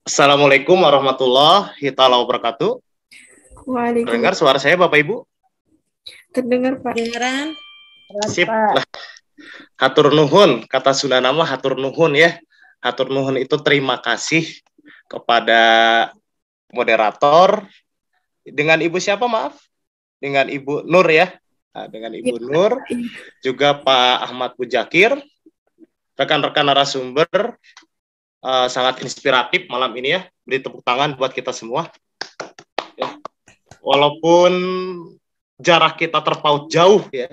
Assalamualaikum warahmatullahi taala wabarakatuh. Dengar Waalaikumsalam. suara saya Bapak Ibu? Terdengar, Pak. Dengaran? Sip. Pak. Lah, hatur nuhun, kata Sunda nama hatur nuhun ya. Hatur nuhun itu terima kasih kepada moderator. Dengan Ibu siapa maaf? Dengan Ibu Nur ya. Nah, dengan Ibu Nur, juga Pak Ahmad Bujakir, rekan-rekan narasumber, sangat inspiratif malam ini ya. Beri tepuk tangan buat kita semua. Ya. Walaupun jarak kita terpaut jauh ya,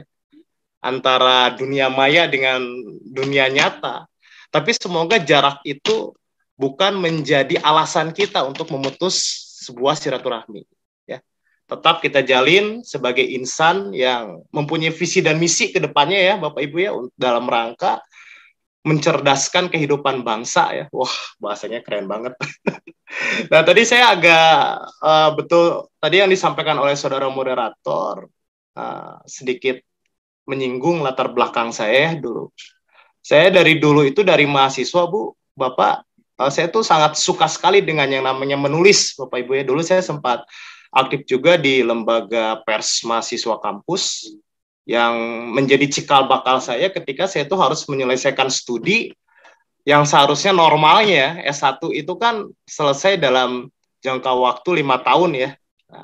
antara dunia maya dengan dunia nyata, tapi semoga jarak itu bukan menjadi alasan kita untuk memutus sebuah silaturahmi. Ya. Tetap kita jalin sebagai insan yang mempunyai visi dan misi ke depannya ya Bapak Ibu ya, dalam rangka mencerdaskan kehidupan bangsa ya. Wah, bahasanya keren banget. Nah, tadi saya agak betul tadi yang disampaikan oleh saudara moderator sedikit menyinggung latar belakang saya dulu. Saya dari dulu itu dari mahasiswa, Bu, Bapak, saya tuh sangat suka sekali dengan yang namanya menulis, Bapak Ibu ya. Dulu saya sempat aktif juga di lembaga pers mahasiswa kampus yang menjadi cikal bakal saya ketika saya tuh harus menyelesaikan studi yang seharusnya normalnya S1 itu kan selesai dalam jangka waktu 5 tahun ya. Nah,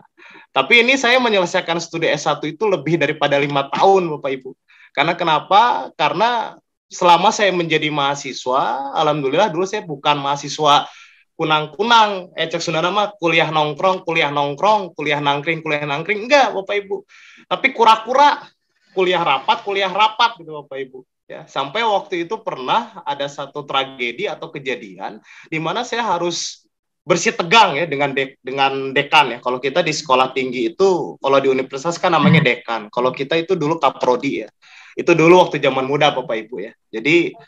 tapi ini saya menyelesaikan studi S1 itu lebih daripada 5 tahun Bapak Ibu. Karena kenapa? Karena selama saya menjadi mahasiswa, alhamdulillah dulu saya bukan mahasiswa kunang-kunang, cek Sunda nama kuliah nongkrong, kuliah nangkring, enggak Bapak Ibu. Tapi kura-kura, kuliah rapat gitu Bapak Ibu. Ya, sampai waktu itu pernah ada satu tragedi atau kejadian di mana saya harus bersih tegang ya dengan dekan ya. Kalau kita di sekolah tinggi itu, kalau di universitas kan namanya dekan. Kalau kita itu dulu kaprodi ya. Itu dulu waktu zaman muda Bapak Ibu ya. Jadi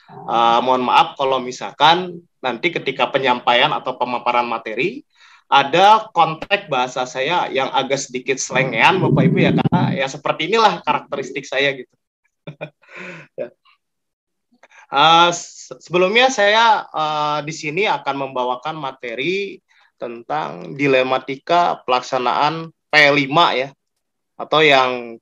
mohon maaf kalau misalkan nanti ketika penyampaian atau pemaparan materi ada konteks bahasa saya yang agak sedikit selengean Bapak Ibu ya, karena ya seperti inilah karakteristik saya gitu. Ya. Sebelumnya saya di sini akan membawakan materi tentang dilematika pelaksanaan P5 ya, atau yang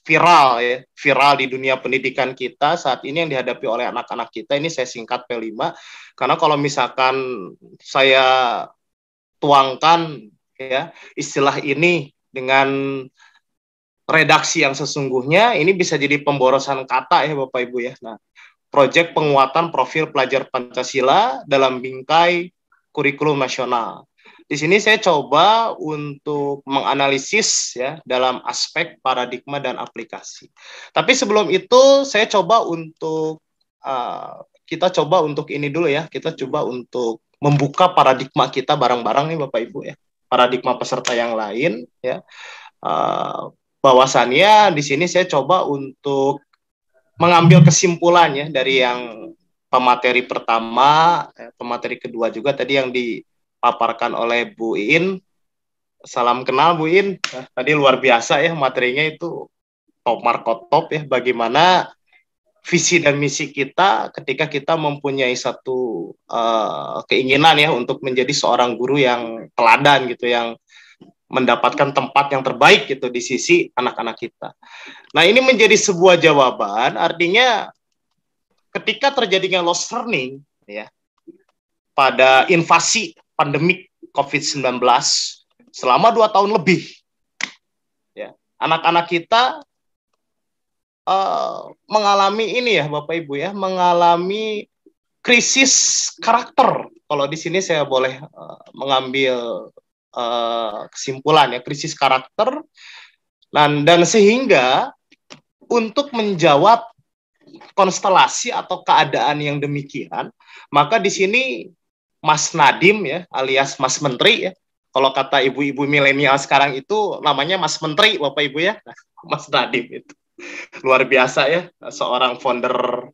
viral di dunia pendidikan kita saat ini yang dihadapi oleh anak-anak kita. Ini saya singkat P5 karena kalau misalkan saya tuangkan ya istilah ini dengan redaksi yang sesungguhnya, ini bisa jadi pemborosan kata ya Bapak Ibu ya. Nah, proyek penguatan profil pelajar Pancasila dalam bingkai kurikulum nasional. Di sini saya coba untuk menganalisis ya dalam aspek paradigma dan aplikasi. Tapi sebelum itu saya coba untuk kita coba untuk ini dulu ya. Kita coba untuk membuka paradigma kita bareng-bareng nih Bapak Ibu ya. Paradigma peserta yang lain ya. Bahwasannya di sini saya coba untuk mengambil kesimpulannya dari yang pemateri pertama, pemateri kedua juga tadi yang dipaparkan oleh Bu Iin. Salam kenal Bu Iin. Nah, tadi luar biasa ya materinya itu top markot top ya. Bagaimana visi dan misi kita ketika kita mempunyai satu keinginan ya untuk menjadi seorang guru yang teladan gitu, yang mendapatkan tempat yang terbaik gitu di sisi anak-anak kita. Nah, ini menjadi sebuah jawaban, artinya ketika terjadinya lost learning ya pada invasi pandemik COVID-19 selama 2 tahun lebih ya, anak-anak kita mengalami ini ya Bapak Ibu ya, mengalami krisis karakter. Kalau di sini saya boleh mengambil kesimpulan ya, krisis karakter, dan sehingga untuk menjawab konstelasi atau keadaan yang demikian, maka di sini Mas Nadiem ya, alias Mas Menteri ya, kalau kata ibu-ibu milenial sekarang itu namanya Mas Menteri Bapak Ibu ya, Mas Nadiem itu luar biasa ya, seorang founder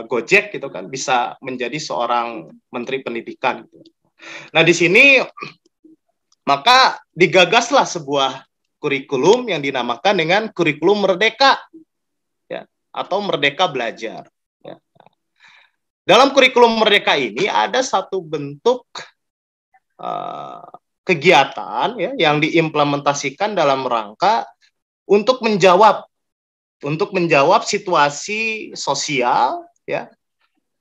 Gojek gitu kan bisa menjadi seorang Menteri Pendidikan. Nah di sini maka digagaslah sebuah kurikulum yang dinamakan dengan kurikulum merdeka ya, atau merdeka belajar ya. Dalam kurikulum merdeka ini ada satu bentuk uh, kegiatan ya yang diimplementasikan dalam rangka untuk menjawab situasi sosial ya,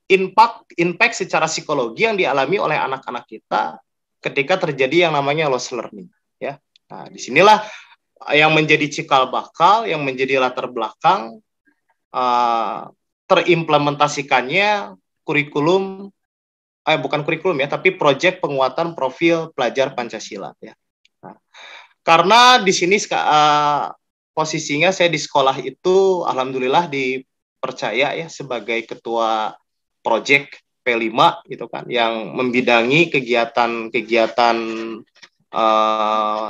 impact secara psikologi yang dialami oleh anak-anak kita ketika terjadi yang namanya loss learning ya. Nah, disinilah yang menjadi cikal bakal, yang menjadi latar belakang terimplementasikannya kurikulum, bukan kurikulum ya, tapi proyek penguatan profil pelajar Pancasila ya. Nah, karena di sini posisinya saya di sekolah itu alhamdulillah dipercaya ya sebagai ketua proyek P5 gitu kan, yang membidangi kegiatan-kegiatan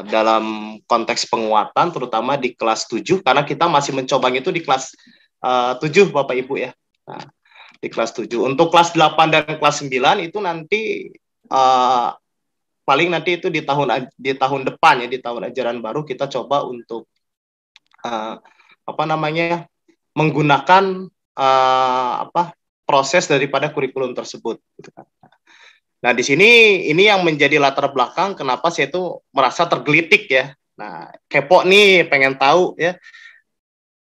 dalam konteks penguatan terutama di kelas 7, karena kita masih mencoba itu di kelas 7 Bapak Ibu ya. Nah, di kelas 7. Untuk kelas 8 dan kelas 9 itu nanti paling nanti itu di tahun depan ya, di tahun ajaran baru kita coba untuk menggunakan proses daripada kurikulum tersebut gitu kan. Nah, di sini ini yang menjadi latar belakang kenapa saya itu merasa tergelitik ya. Nah, kepo nih, pengen tahu ya.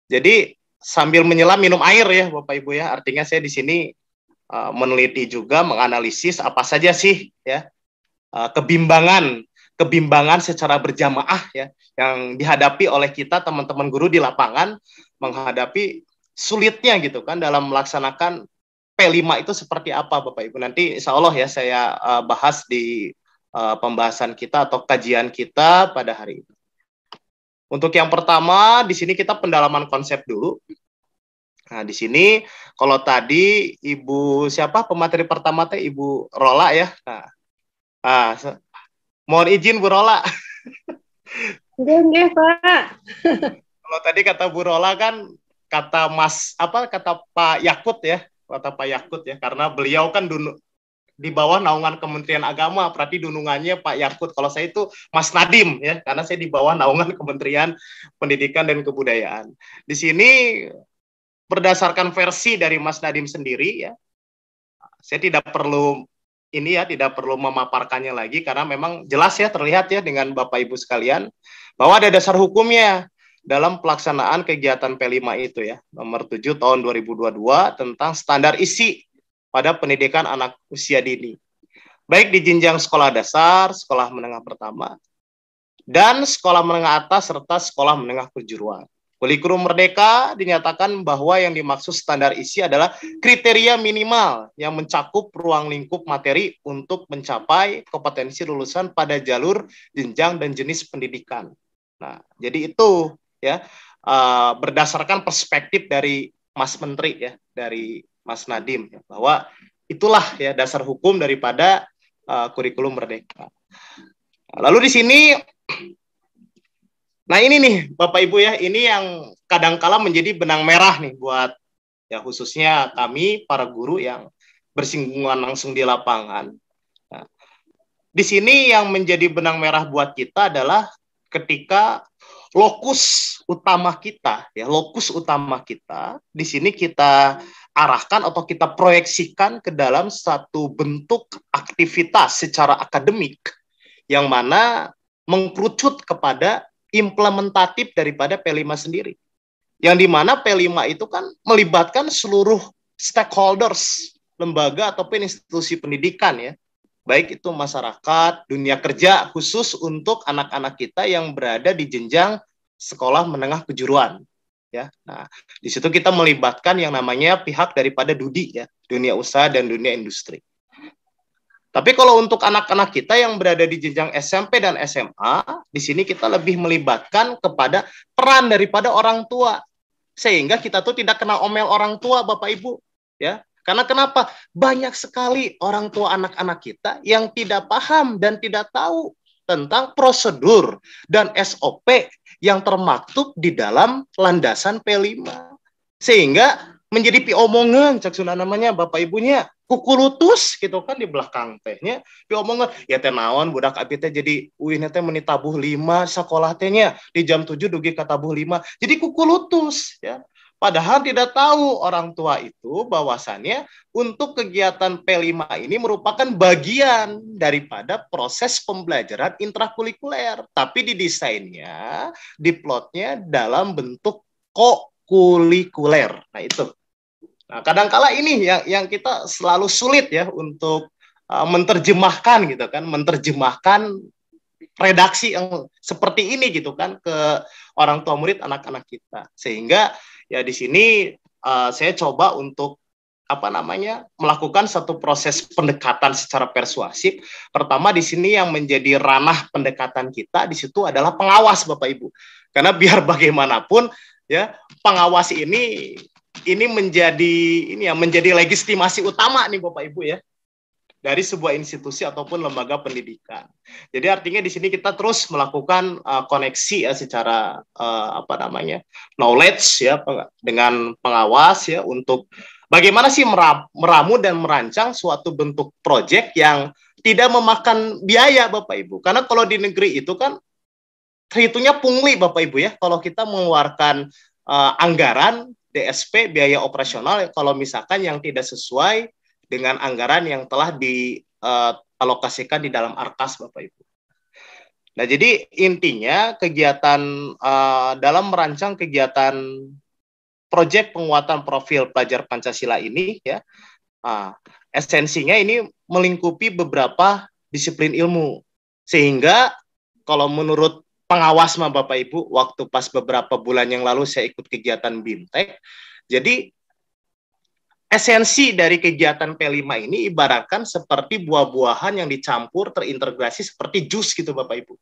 Jadi sambil menyelam minum air ya Bapak Ibu ya. Artinya saya di sini meneliti juga, menganalisis apa saja sih ya kebimbangan secara berjamaah ya yang dihadapi oleh kita teman-teman guru di lapangan menghadapi sulitnya gitu kan dalam melaksanakan P5 itu seperti apa Bapak Ibu. Nanti insya Allah ya saya bahas di pembahasan kita atau kajian kita pada hari ini. Untuk yang pertama, di sini kita pendalaman konsep dulu. Nah, di sini kalau tadi Ibu siapa pemateri pertama teh Ibu Rola ya. Nah, mohon izin Bu Rola. Enggak, Pak. Kalau tadi kata Bu Rola kan kata Pak Yakut ya. Kata Pak Yakut ya, karena beliau kan di bawah naungan Kementerian Agama, berarti dunungannya Pak Yakut. Kalau saya itu Mas Nadiem ya, karena saya di bawah naungan Kementerian Pendidikan dan Kebudayaan. Di sini berdasarkan versi dari Mas Nadiem sendiri ya, saya tidak perlu memaparkannya lagi karena memang jelas ya, terlihat ya dengan Bapak Ibu sekalian bahwa ada dasar hukumnya dalam pelaksanaan kegiatan P5 itu ya, nomor 7 tahun 2022 tentang standar isi pada pendidikan anak usia dini. Baik di jenjang sekolah dasar, sekolah menengah pertama, dan sekolah menengah atas serta sekolah menengah kejuruan. Kurikulum Merdeka dinyatakan bahwa yang dimaksud standar isi adalah kriteria minimal yang mencakup ruang lingkup materi untuk mencapai kompetensi lulusan pada jalur jenjang dan jenis pendidikan. Nah, jadi itu ya berdasarkan perspektif dari Mas Menteri ya, dari Mas Nadiem ya, bahwa itulah ya dasar hukum daripada kurikulum Merdeka. Lalu di sini, nah ini nih Bapak Ibu ya, ini yang kadangkala menjadi benang merah nih buat ya khususnya kami para guru yang bersinggungan langsung di lapangan. Nah, di sini yang menjadi benang merah buat kita adalah ketika lokus utama kita di sini kita arahkan atau kita proyeksikan ke dalam satu bentuk aktivitas secara akademik yang mana mengkerucut kepada implementatif daripada P5 sendiri. Yang dimana P5 itu kan melibatkan seluruh stakeholders, lembaga ataupun institusi pendidikan ya. Baik itu masyarakat, dunia kerja, khusus untuk anak-anak kita yang berada di jenjang sekolah menengah kejuruan. Ya, nah di situ kita melibatkan yang namanya pihak daripada DUDI ya, dunia usaha dan dunia industri. Tapi kalau untuk anak-anak kita yang berada di jenjang SMP dan SMA, di sini kita lebih melibatkan kepada peran daripada orang tua, sehingga kita tuh tidak kena omel orang tua, Bapak Ibu, ya. Karena kenapa? Banyak sekali orang tua anak-anak kita yang tidak paham dan tidak tahu tentang prosedur dan SOP yang termaktub di dalam landasan P5. Sehingga menjadi piomongan, cak Sunda namanya Bapak Ibunya, kukulutus gitu kan di belakang tehnya, piomongan, ya teh naon budak abi teh jadi uih teh meni tabuh 5 sekolah tehnya di jam 7 dugi ka tabuh 5. Jadi kukulutus ya. Padahal tidak tahu orang tua itu bahwasannya untuk kegiatan P5 ini merupakan bagian daripada proses pembelajaran intrakurikuler. Tapi didesainnya, diplotnya dalam bentuk kokurikuler. Nah itu. Nah, kadangkala ini yang kita selalu sulit ya untuk menerjemahkan gitu kan, menerjemahkan redaksi yang seperti ini gitu kan ke orang tua murid anak-anak kita. Sehingga ya di sini saya coba untuk melakukan satu proses pendekatan secara persuasif. Pertama di sini yang menjadi ranah pendekatan kita di situ adalah pengawas Bapak Ibu. Karena biar bagaimanapun ya pengawas ini menjadi legitimasi utama nih Bapak Ibu ya dari sebuah institusi ataupun lembaga pendidikan. Jadi artinya di sini kita terus melakukan koneksi ya secara knowledge ya dengan pengawas ya untuk bagaimana sih meramu dan merancang suatu bentuk proyek yang tidak memakan biaya Bapak Ibu. Karena kalau di negeri itu kan terhitungnya pungli Bapak Ibu ya kalau kita mengeluarkan anggaran DSP biaya operasional kalau misalkan yang tidak sesuai dengan anggaran yang telah dialokasikan di dalam ARKAS, Bapak Ibu. Nah, jadi intinya kegiatan dalam merancang kegiatan proyek penguatan profil pelajar Pancasila ini, ya, esensinya ini melingkupi beberapa disiplin ilmu. Sehingga kalau menurut pengawas Bapak Ibu, waktu pas beberapa bulan yang lalu saya ikut kegiatan BIMTEK, jadi esensi dari kegiatan P5 ini ibaratkan seperti buah-buahan yang dicampur terintegrasi seperti jus gitu Bapak Ibu.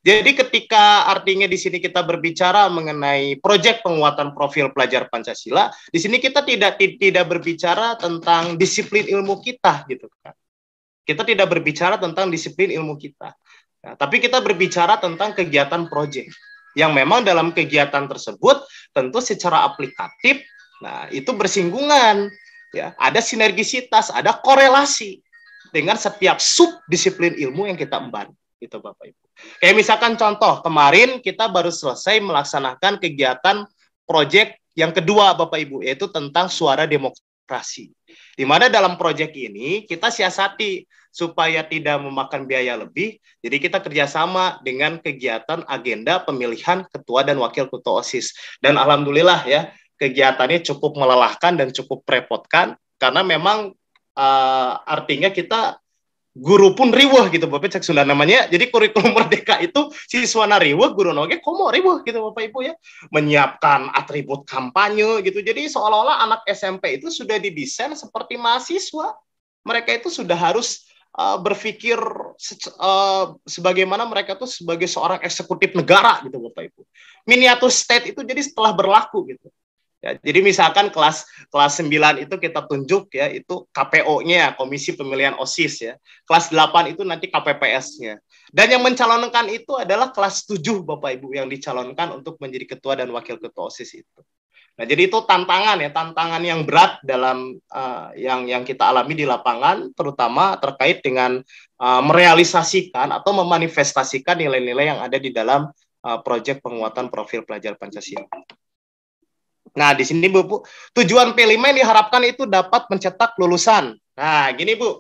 Jadi ketika artinya di sini kita berbicara mengenai proyek penguatan profil pelajar Pancasila, di sini kita tidak berbicara tentang disiplin ilmu kita gitu kan. Kita tidak berbicara tentang disiplin ilmu kita. Nah, tapi kita berbicara tentang kegiatan proyek yang memang dalam kegiatan tersebut tentu secara aplikatif itu bersinggungan. Ya, ada sinergisitas, ada korelasi dengan setiap subdisiplin ilmu yang kita emban, gitu Bapak Ibu. Kayak misalkan contoh, kemarin kita baru selesai melaksanakan kegiatan proyek yang kedua Bapak Ibu, yaitu tentang suara demokrasi. Di mana dalam proyek ini kita siasati supaya tidak memakan biaya lebih, jadi kita kerjasama dengan kegiatan agenda pemilihan ketua dan wakil ketua OSIS. Dan alhamdulillah ya, kegiatannya cukup melelahkan dan cukup merepotkan karena memang artinya kita guru pun riweuh gitu Bapak cek Sunda namanya. Jadi kurikulum merdeka itu siswana riweuh, guru noge komo riweuh gitu Bapak Ibu ya. Menyiapkan atribut kampanye gitu. Jadi seolah-olah anak SMP itu sudah didesain seperti mahasiswa. Mereka itu sudah harus berpikir sebagaimana mereka tuh sebagai seorang eksekutif negara gitu Bapak Ibu. Miniatur state itu jadi setelah berlaku gitu. Ya, jadi misalkan kelas 9 itu kita tunjuk ya itu KPO-nya, Komisi Pemilihan OSIS ya. Kelas 8 itu nanti KPPS-nya. Dan yang mencalonkan itu adalah kelas 7 Bapak Ibu yang dicalonkan untuk menjadi ketua dan wakil ketua OSIS itu. Nah, jadi itu tantangan yang berat dalam yang kita alami di lapangan terutama terkait dengan merealisasikan atau memanifestasikan nilai-nilai yang ada di dalam proyek penguatan profil pelajar Pancasila. Nah, di sini Bu, tujuan P5 yang diharapkan itu dapat mencetak lulusan. Nah, gini Bu,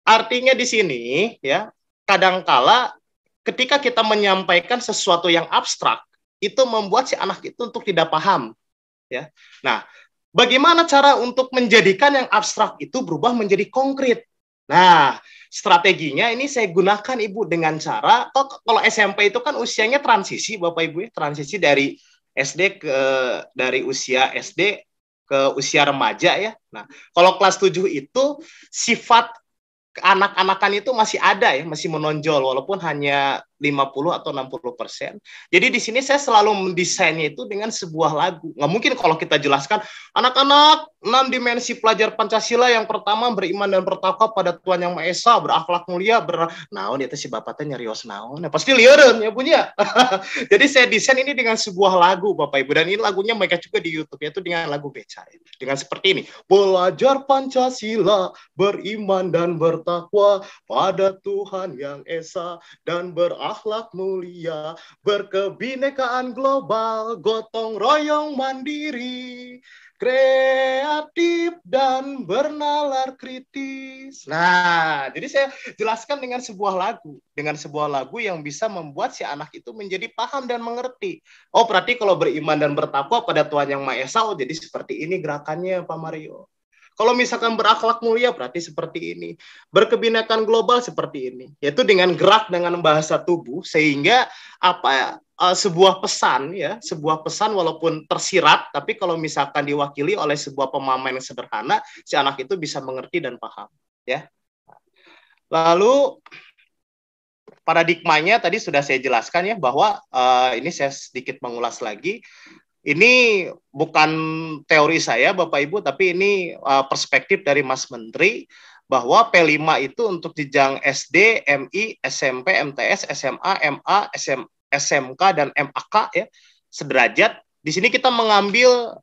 artinya di sini ya, kadangkala ketika kita menyampaikan sesuatu yang abstrak, itu membuat si anak itu untuk tidak paham. Ya. Nah, bagaimana cara untuk menjadikan yang abstrak itu berubah menjadi konkret? Nah, strateginya ini saya gunakan Ibu dengan cara, kalau SMP itu kan usianya transisi Bapak Ibu ya, transisi dari dari usia SD ke usia remaja ya. Nah, kalau kelas 7 itu sifat anak-anakan itu masih ada ya, masih menonjol walaupun hanya 50 atau 60%. Jadi di sini saya selalu mendesainnya itu dengan sebuah lagu. Nggak mungkin kalau kita jelaskan anak-anak 6 dimensi pelajar Pancasila yang pertama beriman dan bertakwa pada Tuhan Yang Maha Esa, berakhlak mulia, naon itu si bapaknya nyarios naon. Nah, pasti lieureun ya punya. Jadi saya desain ini dengan sebuah lagu Bapak Ibu dan ini lagunya mereka juga di YouTube yaitu dengan lagu Beca. Dengan seperti ini. Belajar Pancasila, beriman dan bertakwa pada Tuhan Yang Esa dan berakhlak berakhlak mulia, berkebinekaan global, gotong royong mandiri, kreatif dan bernalar kritis. Nah, jadi saya jelaskan dengan sebuah lagu yang bisa membuat si anak itu menjadi paham dan mengerti. Oh, berarti kalau beriman dan bertakwa pada Tuhan Yang Maha Esa, oh jadi seperti ini gerakannya Pak Mario. Kalau misalkan berakhlak mulia berarti seperti ini. Berkebinekaan global seperti ini. Yaitu dengan gerak dengan bahasa tubuh sehingga sebuah pesan walaupun tersirat tapi kalau misalkan diwakili oleh sebuah pemahaman yang sederhana, si anak itu bisa mengerti dan paham, ya. Lalu paradigmanya tadi sudah saya jelaskan ya bahwa ini saya sedikit mengulas lagi. Ini bukan teori saya, Bapak Ibu, tapi ini perspektif dari Mas Menteri, bahwa P5 itu untuk jenjang SD, MI, SMP, MTS, SMA, MA, SMK, dan MAK, ya, sederajat. Di sini kita mengambil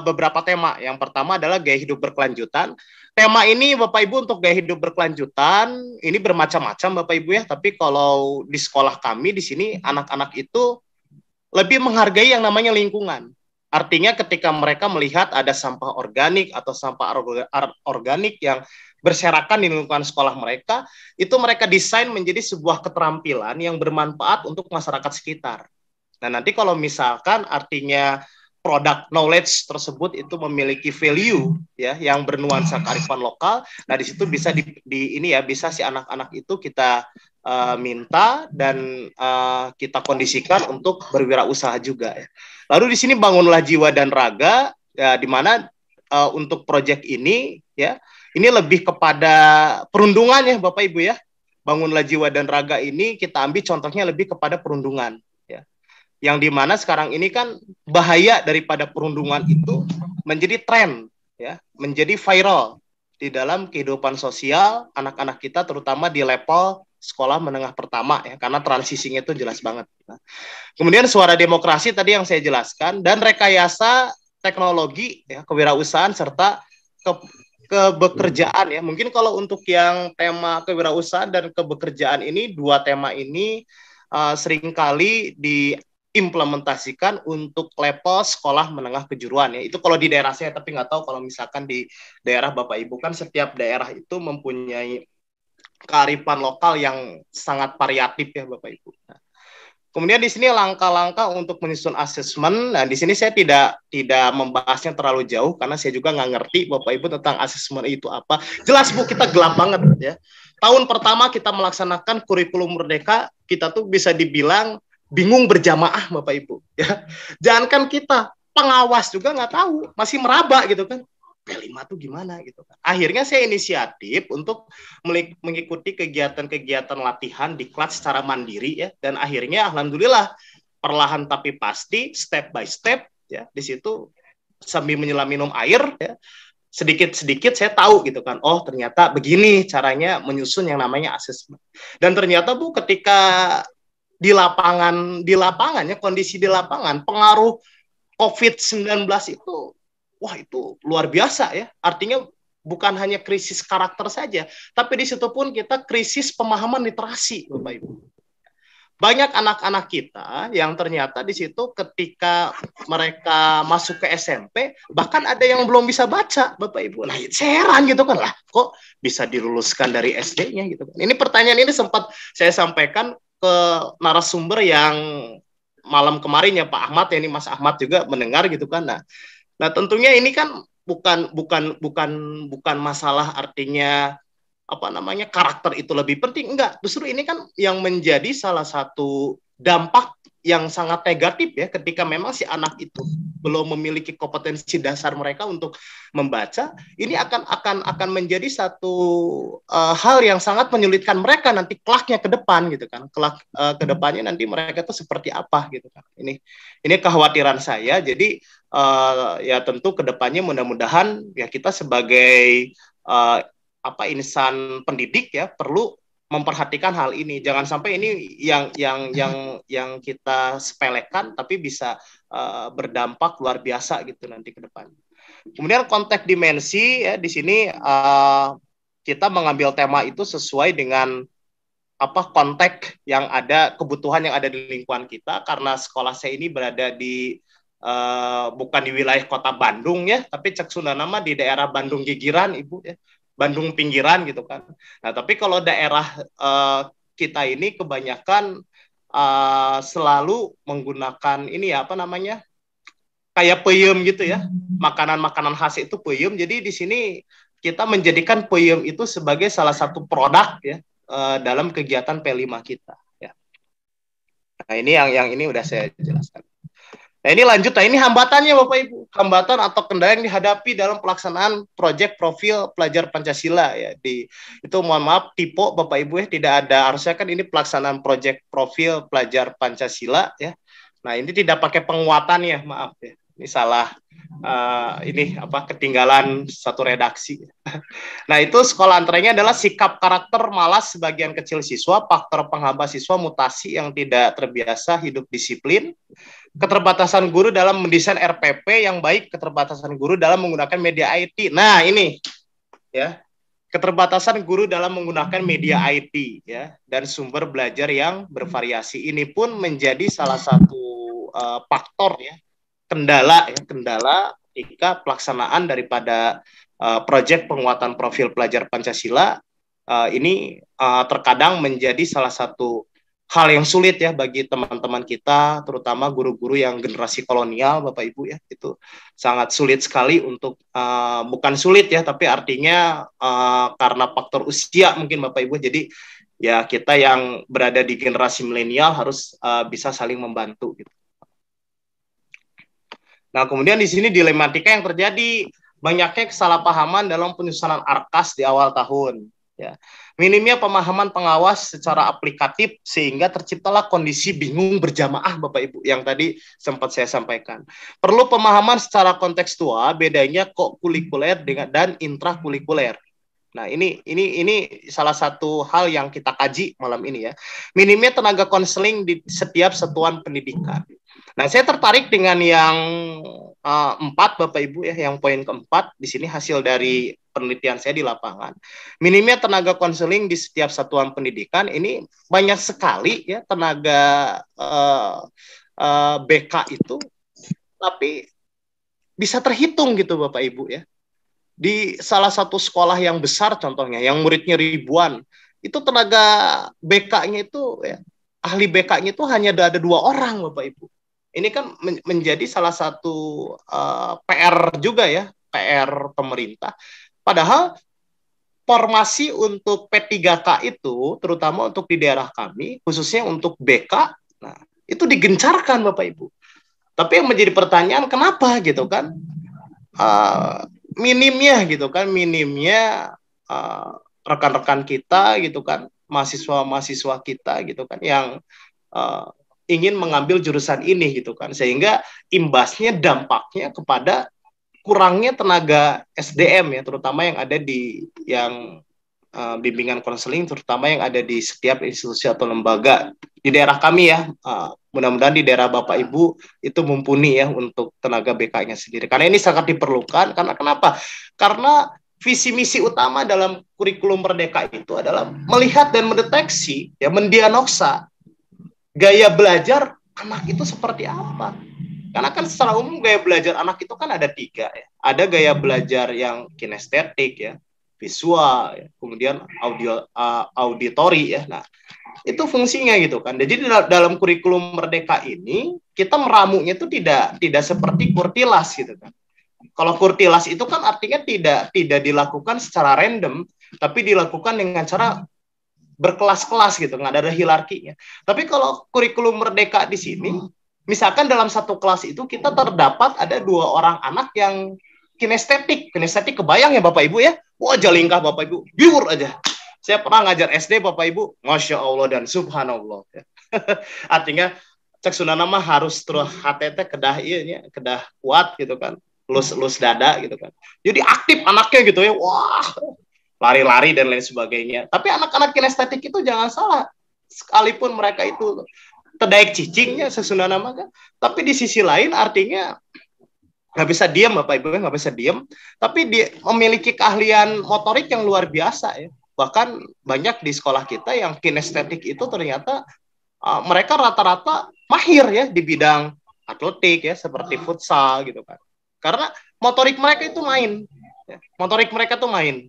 beberapa tema. Yang pertama adalah gaya hidup berkelanjutan. Tema ini, Bapak Ibu, untuk gaya hidup berkelanjutan, ini bermacam-macam, Bapak Ibu, ya. Tapi kalau di sekolah kami, di sini, anak-anak itu lebih menghargai yang namanya lingkungan. Artinya ketika mereka melihat ada sampah organik atau sampah organik yang berserakan di lingkungan sekolah mereka, itu mereka desain menjadi sebuah keterampilan yang bermanfaat untuk masyarakat sekitar. Nah, nanti kalau misalkan artinya produk knowledge tersebut itu memiliki value ya yang bernuansa kearifan lokal, nah di situ bisa bisa si anak-anak itu kita minta dan kita kondisikan untuk berwirausaha juga ya. Lalu di sini bangunlah jiwa dan raga ya, di mana untuk proyek ini ya ini lebih kepada perundungan ya Bapak Ibu ya. Bangunlah jiwa dan raga ini kita ambil contohnya lebih kepada perundungan ya. Yang di mana sekarang ini kan bahaya daripada perundungan itu menjadi tren ya, menjadi viral di dalam kehidupan sosial anak-anak kita terutama di level sekolah menengah pertama ya, karena transisinya itu jelas banget. Nah, kemudian suara demokrasi tadi yang saya jelaskan dan rekayasa teknologi ya, kewirausahaan serta kebekerjaan ya. Mungkin kalau untuk yang tema kewirausahaan dan kebekerjaan ini dua tema ini seringkali diimplementasikan untuk level sekolah menengah kejuruan ya. Itu kalau di daerah saya, tapi nggak tahu kalau misalkan di daerah Bapak Ibu kan setiap daerah itu mempunyai kearifan lokal yang sangat variatif ya Bapak Ibu. Nah, kemudian di sini langkah-langkah untuk menyusun asesmen. Nah, di sini saya tidak membahasnya terlalu jauh karena saya juga nggak ngerti Bapak Ibu tentang asesmen itu apa. Jelas Bu, kita gelap banget ya. Tahun pertama kita melaksanakan kurikulum merdeka, kita tuh bisa dibilang bingung berjamaah Bapak Ibu ya. Jangankan kita, pengawas juga nggak tahu, masih meraba gitu kan. P5 tuh gimana gitu kan. Akhirnya saya inisiatif untuk mengikuti kegiatan-kegiatan latihan di kelas secara mandiri ya, dan akhirnya alhamdulillah perlahan tapi pasti step by step ya, di situ sambil menyelam minum air ya, sedikit-sedikit saya tahu gitu kan, oh ternyata begini caranya menyusun yang namanya asesmen. Dan ternyata Bu, ketika di lapangan ya, kondisi di lapangan, pengaruh COVID-19 itu wah itu luar biasa ya. Artinya bukan hanya krisis karakter saja, tapi di situ pun kita krisis pemahaman literasi, Bapak Ibu. Banyak anak-anak kita yang ternyata di situ ketika mereka masuk ke SMP, bahkan ada yang belum bisa baca, Bapak Ibu. Nah, heran gitu kan lah, kok bisa diluluskan dari SD-nya gitu kan. Ini pertanyaan ini sempat saya sampaikan ke narasumber yang malam kemarin ya Pak Ahmad, ya ini Mas Ahmad juga mendengar gitu kan. Nah, tentunya ini kan bukan masalah artinya apa namanya karakter itu lebih penting, enggak. Justru ini kan yang menjadi salah satu dampak yang sangat negatif ya ketika memang si anak itu belum memiliki kompetensi dasar mereka untuk membaca, ini akan menjadi satu hal yang sangat menyulitkan mereka nanti kelaknya ke depan gitu kan. Kelak ke depannya nanti mereka itu seperti apa gitu kan. Ini kekhawatiran saya. Jadi ya tentu ke depannya mudah-mudahan ya kita sebagai insan pendidik ya perlu memperhatikan hal ini. Jangan sampai ini yang kita sepelekan tapi bisa berdampak luar biasa gitu nanti ke depan. Kemudian konteks dimensi ya di sini kita mengambil tema itu sesuai dengan apa kontak yang ada, kebutuhan yang ada di lingkungan kita, karena sekolah saya ini berada di bukan di wilayah kota Bandung ya, tapi cek Sunda nama di daerah Bandung Gigiran Ibu ya, Bandung pinggiran gitu kan. Nah tapi kalau daerah kita ini kebanyakan selalu menggunakan ini ya, apa namanya, kayak peyem gitu ya, makanan-makanan khas itu peyem. Jadi di sini kita menjadikan peyem itu sebagai salah satu produk ya dalam kegiatan P5 kita ya. Nah, ini yang ini udah saya jelaskan. Nah, ini lanjut. Nah, ini hambatannya Bapak Ibu. Hambatan atau kendala yang dihadapi dalam pelaksanaan proyek profil pelajar Pancasila ya. Itu mohon maaf tipe Bapak Ibu ya, tidak ada, harusnya kan ini pelaksanaan proyek profil pelajar Pancasila ya. Nah, ini tidak pakai penguatan ya, maaf ya. Ini salah, ini apa, ketinggalan satu redaksi. Nah, itu sekolah antaranya adalah sikap karakter malas sebagian kecil siswa, faktor penghambat siswa, mutasi yang tidak terbiasa hidup disiplin, keterbatasan guru dalam mendesain RPP yang baik, keterbatasan guru dalam menggunakan media IT. Nah, ini ya, keterbatasan guru dalam menggunakan media IT ya, dan sumber belajar yang bervariasi. Ini pun menjadi salah satu faktor ya, kendala ketika pelaksanaan daripada proyek penguatan profil pelajar Pancasila ini terkadang menjadi salah satu hal yang sulit ya bagi teman-teman kita, terutama guru-guru yang generasi kolonial, Bapak Ibu ya, itu sangat sulit sekali untuk, bukan sulit ya, tapi artinya karena faktor usia mungkin Bapak Ibu, jadi ya kita yang berada di generasi milenial harus bisa saling membantu gitu. Nah, kemudian di sini dilematika yang terjadi, banyaknya kesalahpahaman dalam penyusunan ARKAS di awal tahun. Ya. Minimnya pemahaman pengawas secara aplikatif sehingga terciptalah kondisi bingung berjamaah Bapak Ibu yang tadi sempat saya sampaikan. Perlu pemahaman secara kontekstual bedanya kurikuler dan intrakurikuler. Nah, ini salah satu hal yang kita kaji malam ini ya. Minimnya tenaga konseling di setiap satuan pendidikan. Nah, saya tertarik dengan yang 4 Bapak Ibu ya, yang poin keempat di sini hasil dari penelitian saya di lapangan. Minimnya tenaga konseling di setiap satuan pendidikan, ini banyak sekali ya tenaga BK itu, tapi bisa terhitung gitu Bapak Ibu ya. Di salah satu sekolah yang besar contohnya, yang muridnya ribuan, itu tenaga BK-nya itu ya, ahli BK-nya itu hanya ada 2 orang Bapak Ibu. Ini kan menjadi salah satu PR juga ya, PR pemerintah. Padahal formasi untuk P3K itu, terutama untuk di daerah kami, khususnya untuk BK, nah itu digencarkan Bapak Ibu. Tapi yang menjadi pertanyaan, kenapa gitu kan? Minimnya gitu kan, minimnya rekan-rekan kita gitu kan, mahasiswa-mahasiswa kita gitu kan, yang ingin mengambil jurusan ini gitu kan, sehingga imbasnya, dampaknya kepada kurangnya tenaga SDM ya, terutama yang ada di yang bimbingan konseling, terutama yang ada di setiap institusi atau lembaga di daerah kami ya. Mudah-mudahan di daerah Bapak Ibu itu mumpuni ya untuk tenaga BK-nya sendiri, karena ini sangat diperlukan. Karena kenapa? Karena visi misi utama dalam kurikulum Merdeka itu adalah melihat dan mendeteksi ya, mendiagnosa gaya belajar anak itu seperti apa. Karena kan secara umum gaya belajar anak itu kan ada 3 ya. Ada gaya belajar yang kinestetik ya, visual ya, kemudian auditori ya. Nah, itu fungsinya gitu kan. Jadi dalam kurikulum Merdeka ini kita meramunya itu tidak seperti kurtilas gitu kan. Kalau kurtilas itu kan artinya tidak dilakukan secara random, tapi dilakukan dengan cara berkelas-kelas gitu, nggak ada hierarkinya. Tapi kalau kurikulum Merdeka di sini, misalkan dalam satu kelas itu kita terdapat ada 2 orang anak yang kinestetik kebayang ya Bapak Ibu ya, wah jalingkah Bapak Ibu, biur aja. Saya pernah ngajar SD Bapak Ibu, Masya Allah dan Subhanallah. Artinya cek sunana mah harus terus HTT kedah kuat gitu kan, lus dada gitu kan. Jadi aktif anaknya gitu ya, wah lari-lari dan lain sebagainya. Tapi anak-anak kinestetik itu jangan salah, sekalipun mereka itu terdaik cicingnya sesuna nama kan, tapi di sisi lain artinya nggak bisa diam Bapak Ibu, nggak bisa diam, tapi dia memiliki keahlian motorik yang luar biasa ya. Bahkan banyak di sekolah kita yang kinestetik itu ternyata mereka rata-rata mahir ya di bidang atletik ya, seperti futsal gitu kan. Karena motorik mereka itu main. Ya. Motorik mereka tuh main.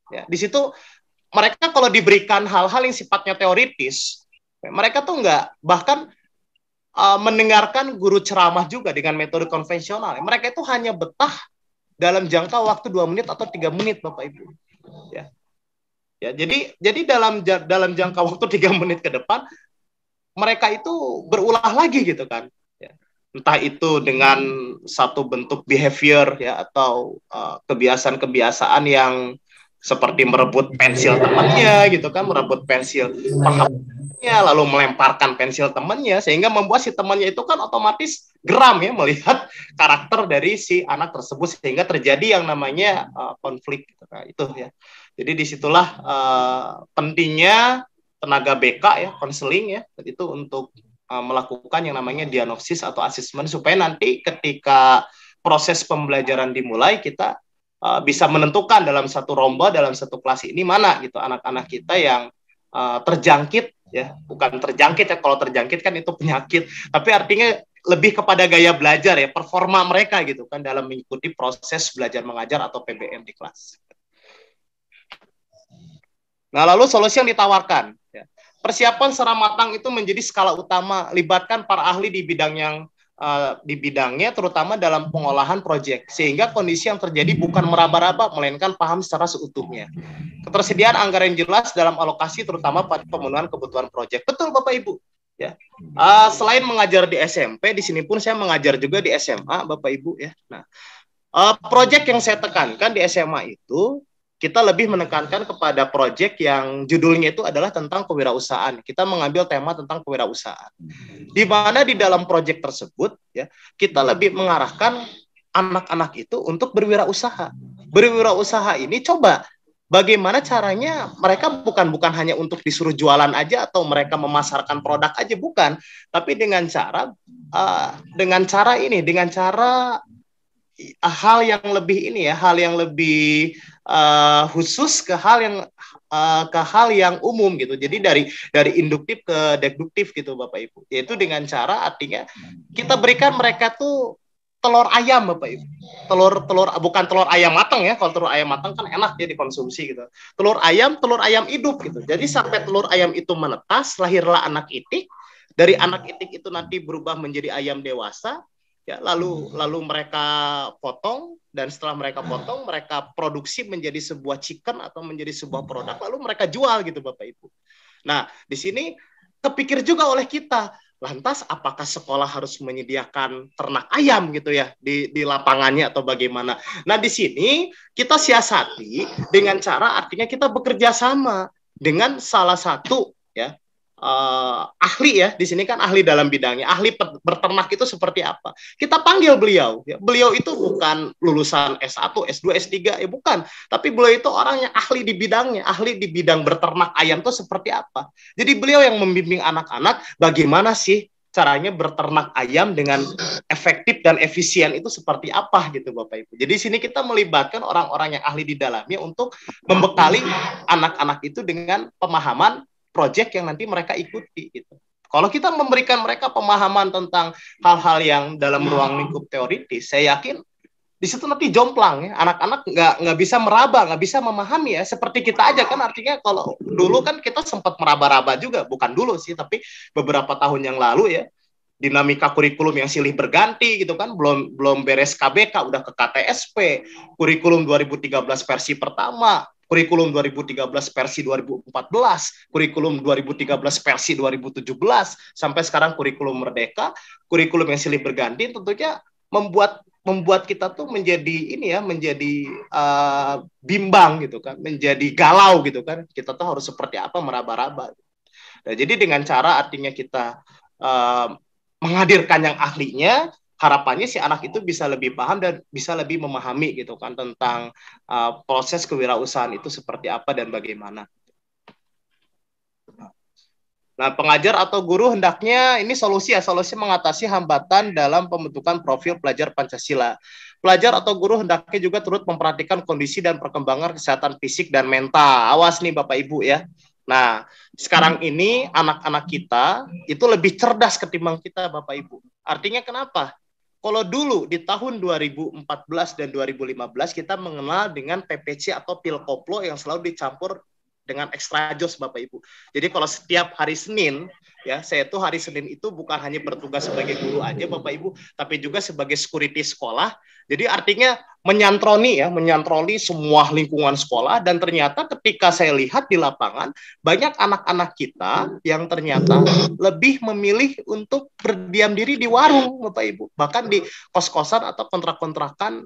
Ya. Di situ mereka kalau diberikan hal-hal yang sifatnya teoritis, mereka tuh nggak, bahkan mendengarkan guru ceramah juga dengan metode konvensional. Mereka itu hanya betah dalam jangka waktu 2 menit atau 3 menit, Bapak Ibu. Ya. Ya, jadi dalam jangka waktu 3 menit ke depan mereka itu berulah lagi gitu kan. Ya. Entah itu dengan satu bentuk behavior ya, atau kebiasaan-kebiasaan yang seperti merebut pensil temannya gitu kan, merebut pensil ya, lalu melemparkan pensil temannya, sehingga membuat si temannya itu kan otomatis geram ya melihat karakter dari si anak tersebut, sehingga terjadi yang namanya konflik gitu. Nah, itu ya. Jadi disitulah pentingnya tenaga BK ya, konseling ya, itu untuk melakukan yang namanya diagnosis atau asesmen, supaya nanti ketika proses pembelajaran dimulai, kita bisa menentukan dalam satu rombongan, dalam satu kelas ini mana gitu anak-anak kita yang terjangkit ya, bukan terjangkit ya, kalau terjangkit kan itu penyakit, tapi artinya lebih kepada gaya belajar ya, performa mereka gitu kan dalam mengikuti proses belajar mengajar atau PBM di kelas. Nah, lalu solusi yang ditawarkan ya. Persiapan secara matang itu menjadi skala utama, libatkan para ahli di bidang yang di bidangnya, terutama dalam pengolahan proyek, sehingga kondisi yang terjadi bukan meraba-raba, melainkan paham secara seutuhnya. Ketersediaan anggaran yang jelas dalam alokasi, terutama pada pemenuhan kebutuhan proyek. Betul Bapak Ibu. Ya. Selain mengajar di SMP, di sini pun saya mengajar juga di SMA, Bapak Ibu ya. Nah, proyek yang saya tekankan di SMA itu, kita lebih menekankan kepada proyek yang judulnya itu adalah tentang kewirausahaan. Kita mengambil tema tentang kewirausahaan. Di mana di dalam proyek tersebut ya, kita lebih mengarahkan anak-anak itu untuk berwirausaha. Berwirausaha ini coba bagaimana caranya mereka bukan hanya untuk disuruh jualan aja atau mereka memasarkan produk aja, bukan, tapi dengan cara hal yang lebih ini ya, hal yang lebih khusus ke hal yang umum gitu. Jadi dari induktif ke deduktif gitu Bapak Ibu. Yaitu dengan cara artinya kita berikan mereka tuh telur ayam Bapak Ibu. Telur bukan telur ayam matang ya. Kalau telur ayam matang kan enak ya dikonsumsi gitu. Telur ayam hidup gitu. Jadi sampai telur ayam itu menetas, lahirlah anak itik. Dari anak itik itu nanti berubah menjadi ayam dewasa. Ya, lalu mereka potong, dan setelah mereka potong, mereka produksi menjadi sebuah chicken atau menjadi sebuah produk, lalu mereka jual gitu Bapak Ibu. Nah, di sini kepikir juga oleh kita, lantas apakah sekolah harus menyediakan ternak ayam gitu ya di lapangannya atau bagaimana? Nah, di sini kita siasati dengan cara artinya kita bekerja sama dengan salah satu ya ahli ya, di sini kan ahli dalam bidangnya, ahli berternak itu seperti apa. Kita panggil beliau, ya. Beliau itu bukan lulusan S1, S2, S3, ya bukan. Tapi beliau itu orang yang ahli di bidangnya, ahli di bidang berternak ayam itu seperti apa. Jadi beliau yang membimbing anak-anak bagaimana sih caranya berternak ayam dengan efektif dan efisien itu seperti apa gitu Bapak Ibu. Jadi di sini kita melibatkan orang-orang yang ahli di dalamnya untuk membekali anak-anak itu dengan pemahaman proyek yang nanti mereka ikuti gitu. Kalau kita memberikan mereka pemahaman tentang hal-hal yang dalam ruang lingkup teoritis, saya yakin di situ nanti jomplang ya, anak-anak nggak bisa meraba, nggak bisa memahami ya. Seperti kita aja kan, artinya kalau dulu kan kita sempat meraba-raba juga, bukan dulu sih, tapi beberapa tahun yang lalu ya, dinamika kurikulum yang silih berganti gitu kan, belum beres KBK udah ke KTSP, kurikulum 2013 versi pertama, kurikulum 2013 versi 2014, kurikulum 2013 versi 2017, sampai sekarang kurikulum merdeka, kurikulum yang silih berganti tentunya membuat kita tuh menjadi ini ya, menjadi bimbang gitu kan, menjadi galau gitu kan, kita tuh harus seperti apa meraba-raba. Nah, jadi dengan cara artinya kita menghadirkan yang ahlinya, harapannya si anak itu bisa lebih paham dan bisa lebih memahami gitu kan tentang proses kewirausahaan itu seperti apa dan bagaimana. Nah, pengajar atau guru hendaknya ini solusi mengatasi hambatan dalam pembentukan profil pelajar Pancasila. Pelajar atau guru hendaknya juga turut memperhatikan kondisi dan perkembangan kesehatan fisik dan mental. Awas nih Bapak Ibu ya. Nah, sekarang ini anak-anak kita itu lebih cerdas ketimbang kita Bapak Ibu. Artinya kenapa? Kalau dulu di tahun 2014 dan 2015 kita mengenal dengan PPC atau pil koplo yang selalu dicampur dengan extra jos Bapak Ibu. Jadi kalau setiap hari Senin ya, saya tuh hari Senin itu bukan hanya bertugas sebagai guru aja Bapak Ibu, tapi juga sebagai security sekolah. Jadi artinya menyantroni semua lingkungan sekolah, dan ternyata ketika saya lihat di lapangan banyak anak-anak kita yang ternyata lebih memilih untuk berdiam diri di warung Bapak Ibu, bahkan di kos-kosan atau kontrak-kontrakan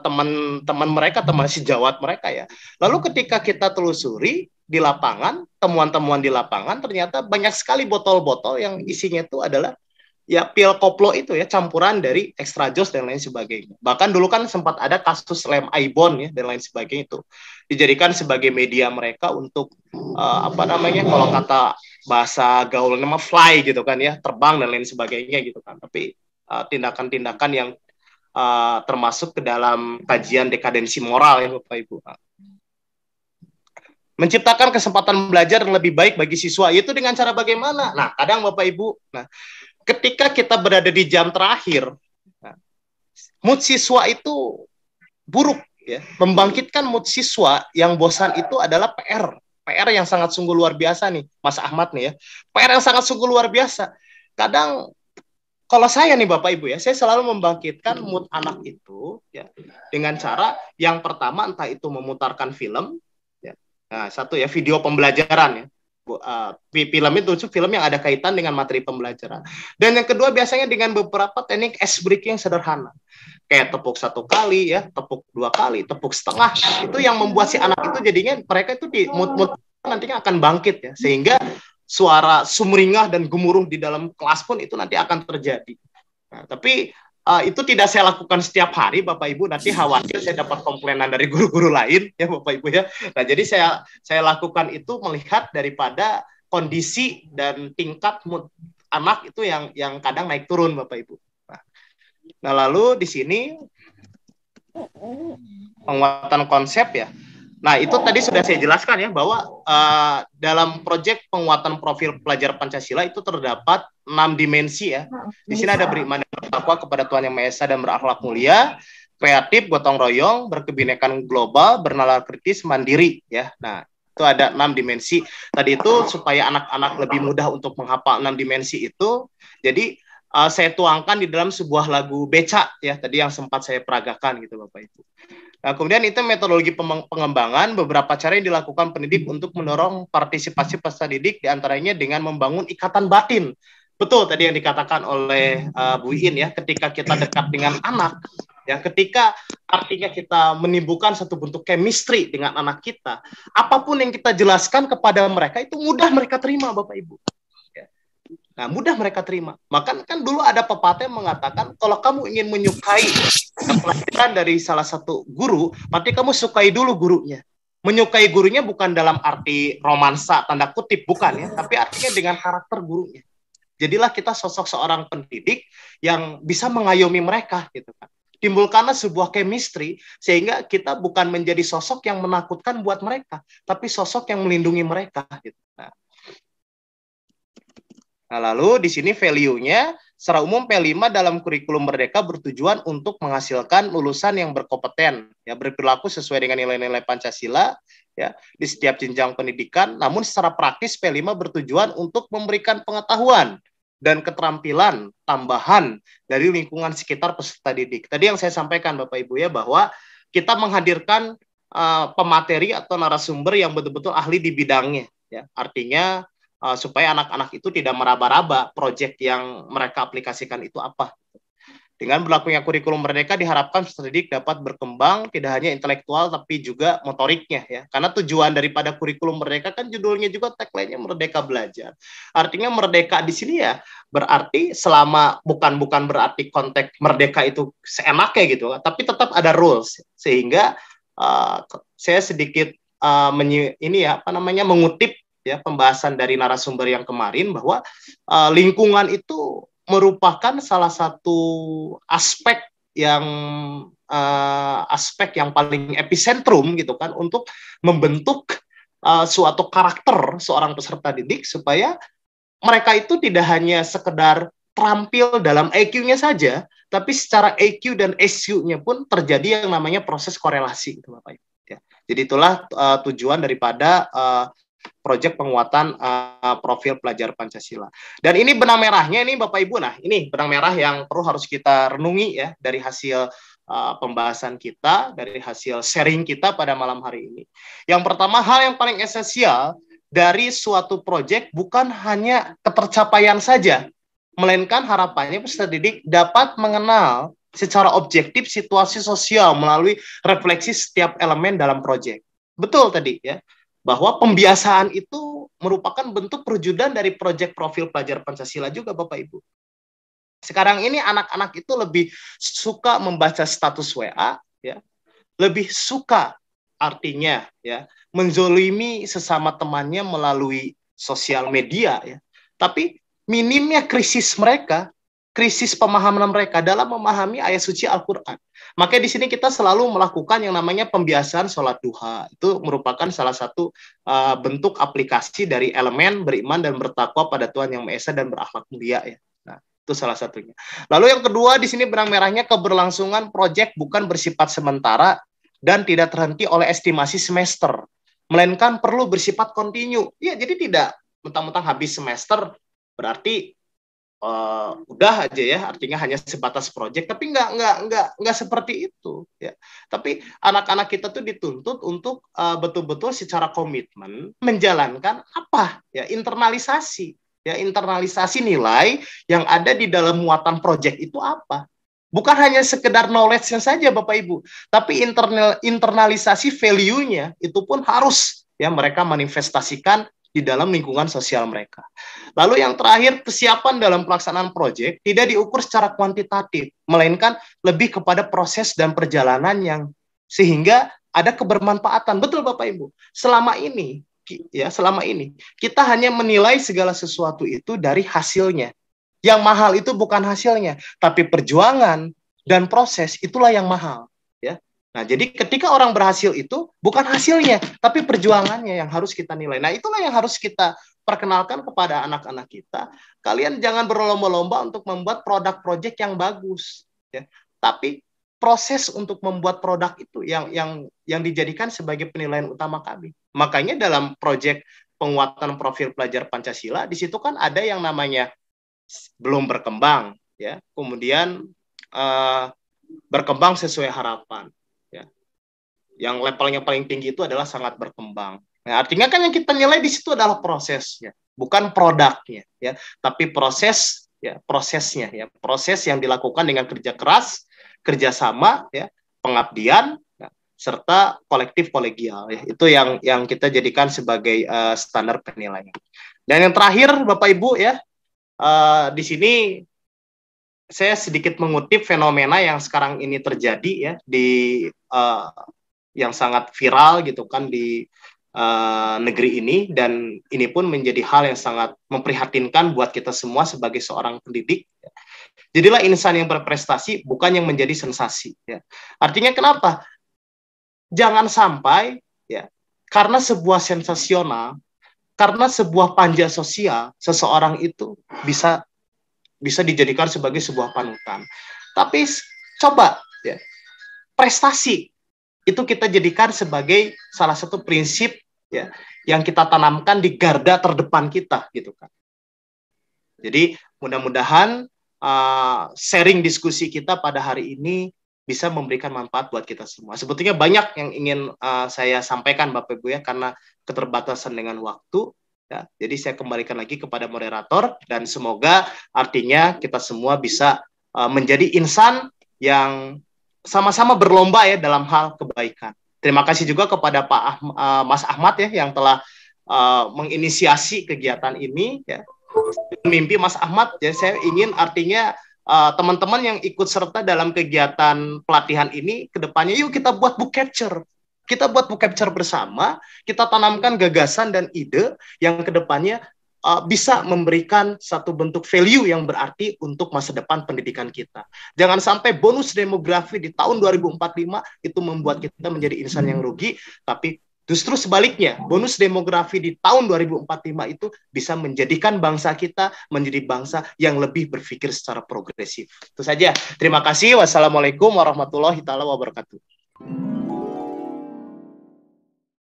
teman-teman mereka, teman sejawat mereka ya. Lalu ketika kita telusuri di lapangan, temuan-temuan di lapangan, ternyata banyak sekali botol-botol yang isinya itu adalah ya pil koplo itu ya, campuran dari extra jos dan lain sebagainya. Bahkan dulu kan sempat ada kasus lem Aibon ya dan lain sebagainya, itu dijadikan sebagai media mereka untuk kalau kata bahasa gaul nama fly gitu kan ya, terbang dan lain sebagainya gitu kan. Tapi tindakan-tindakan yang termasuk ke dalam kajian dekadensi moral ya Bapak Ibu. Menciptakan kesempatan belajar yang lebih baik bagi siswa, itu dengan cara bagaimana? Nah, kadang Bapak Ibu, ketika kita berada di jam terakhir, mood siswa itu buruk ya. Membangkitkan mood siswa yang bosan itu adalah PR yang sangat sungguh luar biasa nih, Mas Ahmad nih ya. PR yang sangat sungguh luar biasa. Kadang kalau saya nih Bapak Ibu ya, saya selalu membangkitkan mood anak itu ya dengan cara yang pertama, entah itu memutarkan film ya. Nah, satu ya, video pembelajaran ya. Film itu film yang ada kaitan dengan materi pembelajaran. Dan yang kedua biasanya dengan beberapa teknik ice breaking yang sederhana. Kayak tepuk 1 kali ya, tepuk 2 kali, tepuk setengah. Itu yang membuat si anak itu jadinya mereka itu di mood nantinya akan bangkit ya. Sehingga suara sumringah dan gemuruh di dalam kelas pun itu nanti akan terjadi. Nah, tapi itu tidak saya lakukan setiap hari Bapak Ibu, nanti khawatir saya dapat komplainan dari guru-guru lain ya Bapak Ibu ya. Nah, jadi saya lakukan itu melihat daripada kondisi dan tingkat mood anak itu yang kadang naik turun Bapak Ibu. Nah, lalu di sini penguatan konsep ya. Nah, itu tadi sudah saya jelaskan ya, bahwa dalam proyek penguatan profil pelajar Pancasila itu terdapat 6 dimensi ya. Di sini ada beriman dan bertakwa kepada Tuhan Yang Maha Esa dan berakhlak mulia, kreatif, gotong royong, berkebinekaan global, bernalar kritis, mandiri ya. Nah, itu ada 6 dimensi. Tadi itu supaya anak-anak lebih mudah untuk menghafal 6 dimensi itu. Jadi saya tuangkan di dalam sebuah lagu Becak ya, tadi yang sempat saya peragakan gitu Bapak Ibu. Nah, kemudian itu metodologi pengembangan, beberapa cara yang dilakukan pendidik untuk mendorong partisipasi peserta didik, diantaranya dengan membangun ikatan batin. Betul tadi yang dikatakan oleh Bu Iin ya, ketika kita dekat dengan anak, ya ketika artinya kita menimbulkan satu bentuk chemistry dengan anak kita, apapun yang kita jelaskan kepada mereka itu mudah mereka terima Bapak Ibu. Nah, mudah mereka terima. Maka kan dulu ada pepatah yang mengatakan, kalau kamu ingin menyukai pelajaran dari salah satu guru, berarti kamu sukai dulu gurunya. Menyukai gurunya bukan dalam arti romansa, tanda kutip, bukan ya, tapi artinya dengan karakter gurunya. Jadilah kita sosok seorang pendidik yang bisa mengayomi mereka, gitu kan. Timbulkanlah sebuah chemistry, sehingga kita bukan menjadi sosok yang menakutkan buat mereka, tapi sosok yang melindungi mereka, gitu. Nah, lalu di sini value-nya, secara umum P5 dalam kurikulum Merdeka bertujuan untuk menghasilkan lulusan yang berkompeten, ya, berperilaku sesuai dengan nilai-nilai Pancasila, ya, di setiap jenjang pendidikan. Namun secara praktis P5 bertujuan untuk memberikan pengetahuan dan keterampilan tambahan dari lingkungan sekitar peserta didik. Tadi yang saya sampaikan Bapak Ibu ya, bahwa kita menghadirkan pemateri atau narasumber yang betul-betul ahli di bidangnya, ya. Artinya supaya anak-anak itu tidak meraba-raba proyek yang mereka aplikasikan itu apa. Dengan berlakunya kurikulum Merdeka diharapkan peserta didik dapat berkembang tidak hanya intelektual tapi juga motoriknya ya. Karena tujuan daripada kurikulum Merdeka kan judulnya juga tagline-nya Merdeka Belajar. Artinya merdeka di sini ya berarti selama bukan berarti konteks merdeka itu seenaknya gitu, tapi tetap ada rules sehingga saya sedikit mengutip ya pembahasan dari narasumber yang kemarin bahwa lingkungan itu merupakan salah satu aspek yang aspek yang paling epicentrum gitu kan untuk membentuk suatu karakter seorang peserta didik supaya mereka itu tidak hanya sekedar terampil dalam IQ-nya saja, tapi secara IQ dan SQ-nya pun terjadi yang namanya proses korelasi, gitu Bapak Ibu. Ya. Jadi itulah tujuan daripada proyek penguatan profil pelajar Pancasila. Dan ini benang merahnya ini Bapak Ibu, nah ini benang merah yang harus kita renungi ya dari hasil pembahasan kita, dari hasil sharing kita pada malam hari ini. Yang pertama, hal yang paling esensial dari suatu proyek bukan hanya ketercapaian saja, melainkan harapannya peserta didik dapat mengenal secara objektif situasi sosial melalui refleksi setiap elemen dalam proyek. Betul tadi ya, bahwa pembiasaan itu merupakan bentuk perwujudan dari proyek profil pelajar Pancasila juga Bapak Ibu. Sekarang ini anak-anak itu lebih suka membaca status WA, ya, lebih suka artinya ya menzolimi sesama temannya melalui sosial media ya. Tapi minimnya krisis mereka, krisis pemahaman mereka dalam memahami ayat suci Al-Qur'an. Makanya di sini kita selalu melakukan yang namanya pembiasaan sholat duha. Itu merupakan salah satu bentuk aplikasi dari elemen beriman dan bertakwa pada Tuhan Yang Maha Esa dan berakhlak mulia ya. Nah, itu salah satunya. Lalu yang kedua di sini benang merahnya keberlangsungan proyek bukan bersifat sementara dan tidak terhenti oleh estimasi semester, melainkan perlu bersifat kontinu. Ya, jadi tidak mentang-mentang habis semester berarti udah aja ya, artinya hanya sebatas proyek, tapi nggak seperti itu ya. Tapi anak-anak kita tuh dituntut untuk betul-betul secara komitmen menjalankan apa ya, internalisasi nilai yang ada di dalam muatan proyek itu apa. Bukan hanya sekedar knowledge-nya saja Bapak Ibu, tapi internalisasi value-nya itu pun harus ya mereka manifestasikan di dalam lingkungan sosial mereka. Lalu yang terakhir, kesiapan dalam pelaksanaan proyek tidak diukur secara kuantitatif, melainkan lebih kepada proses dan perjalanan yang sehingga ada kebermanfaatan. Betul Bapak Ibu. Selama ini kita hanya menilai segala sesuatu itu dari hasilnya. Yang mahal itu bukan hasilnya, tapi perjuangan dan proses itulah yang mahal. Ya. Nah, jadi ketika orang berhasil itu bukan hasilnya, tapi perjuangannya yang harus kita nilai. Nah, itulah yang harus kita perkenalkan kepada anak-anak kita. Kalian jangan berlomba-lomba untuk membuat produk proyek yang bagus, ya. Tapi proses untuk membuat produk itu yang dijadikan sebagai penilaian utama kami. Makanya dalam proyek penguatan profil pelajar Pancasila, di situ kan ada yang namanya belum berkembang, ya. Kemudian berkembang sesuai harapan, ya. Yang levelnya paling tinggi itu adalah sangat berkembang. Nah, artinya kan yang kita nilai di situ adalah prosesnya, bukan produknya, ya, tapi prosesnya, ya, proses yang dilakukan dengan kerja keras, kerjasama, ya, pengabdian, ya, serta kolektif kolegial, ya. Itu yang kita jadikan sebagai standar penilaian. Dan yang terakhir, Bapak Ibu, ya. Di sini saya sedikit mengutip fenomena yang sekarang ini terjadi ya di yang sangat viral gitu kan di negeri ini, dan ini pun menjadi hal yang sangat memprihatinkan buat kita semua sebagai seorang pendidik. Jadilah insan yang berprestasi, bukan yang menjadi sensasi. Ya. Artinya kenapa? Jangan sampai ya karena sebuah sensasional, karena sebuah panja sosial, seseorang itu bisa dijadikan sebagai sebuah panutan. Tapi coba ya, prestasi itu kita jadikan sebagai salah satu prinsip ya yang kita tanamkan di garda terdepan kita gitu kan. Jadi mudah-mudahan sharing diskusi kita pada hari ini bisa memberikan manfaat buat kita semua. Sebetulnya banyak yang ingin saya sampaikan Bapak Ibu ya, karena keterbatasan dengan waktu. Ya, jadi saya kembalikan lagi kepada moderator, dan semoga artinya kita semua bisa menjadi insan yang sama-sama berlomba ya dalam hal kebaikan. Terima kasih juga kepada Mas Ahmad ya yang telah menginisiasi kegiatan ini ya. Mimpi Mas Ahmad ya, saya ingin artinya teman-teman yang ikut serta dalam kegiatan pelatihan ini kedepannya yuk kita buat book capture. Kita buat book capture bersama, kita tanamkan gagasan dan ide yang kedepannya bisa memberikan satu bentuk value yang berarti untuk masa depan pendidikan kita. Jangan sampai bonus demografi di tahun 2045 itu membuat kita menjadi insan yang rugi, tapi justru sebaliknya, bonus demografi di tahun 2045 itu bisa menjadikan bangsa kita menjadi bangsa yang lebih berpikir secara progresif. Itu saja. Terima kasih. Wassalamualaikum warahmatullahi wabarakatuh.